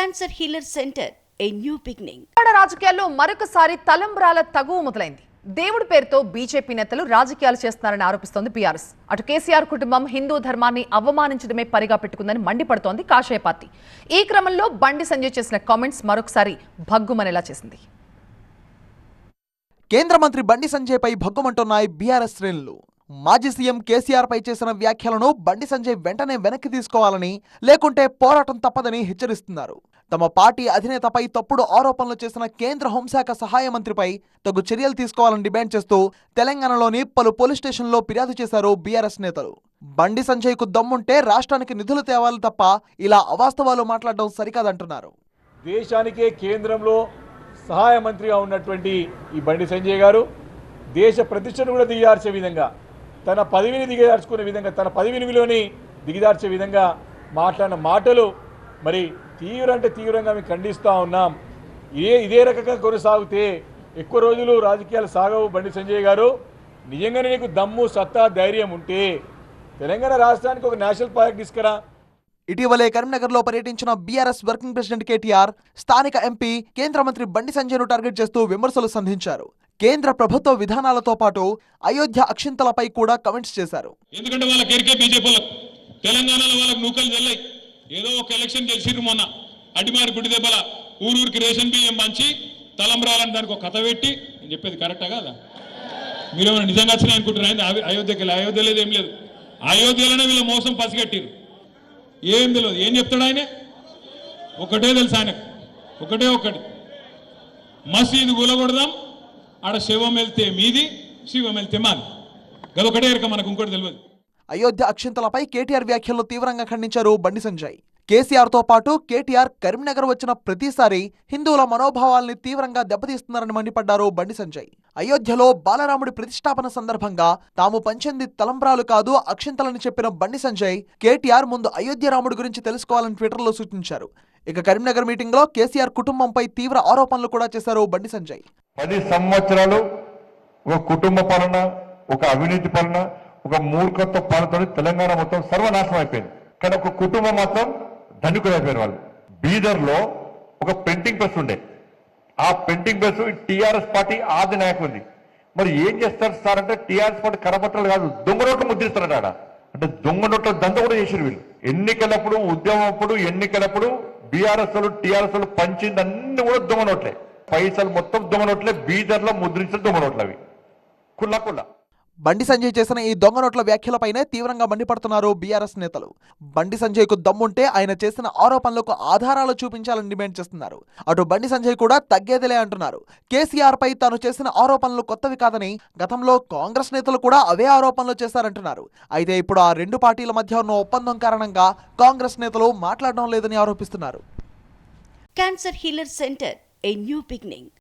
Cancer healer centre a new beginning. రాజకీయాల్లో మరొకసారి తలంబ్రాల తగువ మొదలైంది. దేవుడి పేరుతో బీజేపీ నేతలు రాజకీయాలు చేస్తున్నారని ఆరోపిస్తోంది బీఆర్ఎస్. అటు కేసీఆర్ కుటుంబం హిందూ ధర్మాన్ని అవమానించడమే పనిగా పెట్టుకుందని మండిపడుతోంది కాషాయ పార్టీ. ఈ క్రమంలో బండి సంజయ్ చేసిన కామెంట్స్ మరొకసారి భగ్గుమనేలా చేసింది. కేంద్ర మంత్రి బండి సంజయ్ పై భగ్గుమంటున్నాయి బీఆర్ఎస్ శ్రేణులు. మాజీ సీఎం కేసీఆర్ పై చేసిన వ్యాఖ్యలను బండి సంజయ్ వెంటనే వెనక్కి తీసుకోవాలని, లేకుంటే పోరాటం తప్పదని హెచ్చరిస్తున్నారు. తమ పార్టీ అధినేతపై తప్పుడు ఆరోపణలు చేసిన కేంద్ర హోంశాఖ సహాయ మంత్రిపై తగు చర్యలు తీసుకోవాలని డిమాండ్ చేస్తూ తెలంగాణలోని పలు పోలీస్ స్టేషన్లో ఫిర్యాదు చేశారు బీఆర్ఎస్ నేతలు. బండి సంజయ్ కు దమ్ముంటే రాష్ట్రానికి నిధులు తేవాలి తప్ప ఇలా అవాస్తవాలు మాట్లాడడం సరికాదంటున్నారు. దేశానికే కేంద్రంలో సహాయ మంత్రిగా ఉన్నటువంటి ఈ బండి సంజయ్ గారు దేశ ప్రతిష్టను కూడా దిగజార్చే విధంగా, తన పదవిని దిగజార్చుకునే విధంగా, తన పదవిని విలువని దిగజార్చే విధంగా మాట్లాడిన మాటలు మరి తీవ్రంగా మేము ఖండిస్తూ ఉన్నాం. ఇదే రకంగా కొనసాగితే ఎక్కువ రోజులు రాజకీయాలు సాగవు. బండి సంజయ్ గారు, నిజంగానే నీకు దమ్ము, సత్తా, ధైర్యం ఉంటే తెలంగాణ రాష్ట్రానికి ఒక నేషనల్ పార్క్ తీసుకురా. ఇటీవలే కరీంనగర్లో పర్యటించిన బీఆర్ఎస్ వర్కింగ్ ప్రెసిడెంట్ కేటీఆర్ స్థానిక ఎంపీ కేంద్ర మంత్రి బండి సంజయ్ను టార్గెట్ చేస్తూ విమర్శలు సంధించారు. కేంద్ర ప్రభుత్వ విధానాలతో పాటు అయోధ్య అక్షింతలపై కూడా కమెంట్స్ చేశారు. ఎందుకంటే వాళ్ళకి ఎరికే బీజేపీలకు తెలంగాణలో వాళ్ళకి నూకలు చెల్లై ఏదో ఒక ఎలక్షన్ గెలిచిర్రు మొన్న అడిమారి గుడి దెబ్బల ఊరూరికి రేషన్ బియ్యం మంచి తలంబ్రాలని దానికి ఒక కథ పెట్టి, నేను చెప్పేది కరెక్టా కాదా? మీరేమైనా నిజంగా వచ్చినాయి అనుకుంటున్నారు? అయోధ్యకి వెళ్ళి అయోధ్య లేదు, ఏం లేదు. అయోధ్యలోనే వీళ్ళ మోసం పసిగట్టిరు. ఏం తెలియదు. ఏం చెప్తాడు ఆయన? ఒకటే తెలుసు ఆయనకు, ఒకటి మసీదు కూలగొడదాం, ఆడ శివం వెళ్తే మీది, శివం వెళ్తే మాది. గదొకటే ఎరక, మనకు ఇంకోటి తెలియదు. అయోధ్య అక్షింతలపై కేటీఆర్ వ్యాఖ్యలను తీవ్రంగా ఖండించారు బండి సంజయ్. కేసీఆర్తో పాటు కేటీఆర్ కరీంనగర్ వచ్చిన ప్రతిసారి హిందువుల మనోభావాల్ని తీవ్రంగా దెబ్బతీస్తున్నారని మండిపడ్డారు బండి సంజయ్. అయోధ్యలో బాలరాముడి ప్రతిష్టాపన సందర్భంగా తాము పంచింది తలంబ్రాలు కాదు, అక్షింతలని చెప్పిన బండి సంజయ్ కేటీఆర్ ముందు అయోధ్య రాముడి గురించి తెలుసుకోవాలని ట్విట్టర్లో సూచించారు. ఇక కరీంనగర్ మీటింగ్ లో కేసీఆర్ కుటుంబంపై తీవ్ర ఆరోపణలు కూడా చేశారు బండి సంజయ్. 10 సంవత్సరాలు ఒక కుటుంబ పాలన, ఒక అవినీతి పాలన, ఒక మూర్ఖత్వ పాలనతో తెలంగాణ మొత్తం సర్వనాశనం అయిపోయింది. కానీ ఒక కుటుంబం మాత్రం ధనికులు అయిపోయారు. వాళ్ళు బీదర్ లో ఒక ప్రింటింగ్ ప్రెస్ ఉండే, ఆ ప్రింటింగ్ ప్రెస్ టీఆర్ఎస్ పార్టీ ఆది నాయకు ఉంది. మరి ఏం చేస్తారు సార్ అంటే, టీఆర్ఎస్ పార్టీ కరపత్రాలు కాదు, దొంగ నోట్లు ముద్రిస్తారు ఆడ. అంటే దొంగ నోట్ల దంత కూడా చేసారు వీళ్ళు. ఎన్నికలప్పుడు, ఉద్యమప్పుడు, ఎన్నికలప్పుడు బీఆర్ఎస్ వాళ్ళు టీఆర్ఎస్ వాళ్ళు పంచింది అన్ని కూడా దొంగ నోట్లే. పైసలు మొత్తం దొంగ నోట్లే, బీదర్ లో ముద్రించిన దొంగ నోట్లు అవి కుల్లా. బండి సంజయ్ చేసిన ఈ దొంగ నోట్ల వ్యాఖ్యలపైనే తీవ్రంగా మండిపడుతున్నారు బీఆర్ఎస్ నేతలు. బండి సంజయ్ కు దమ్ముంటే ఆయన చేసిన ఆరోపణలకు ఆధారాలు చూపించాలని డిమాండ్ చేస్తున్నారు. అటు బండి సంజయ్ కూడా తగ్గేదిలే అంటున్నారు. కేసీఆర్ పై తాను చేసిన ఆరోపణలు కొత్తవి కాదని, గతంలో కాంగ్రెస్ నేతలు కూడా అవే ఆరోపణలు చేశారంటున్నారు. అయితే ఇప్పుడు ఆ రెండు పార్టీల మధ్య ఉన్న ఒప్పందం కారణంగా కాంగ్రెస్ నేతలు మాట్లాడడం లేదని ఆరోపిస్తున్నారు. Cancer healer centre a new beginning.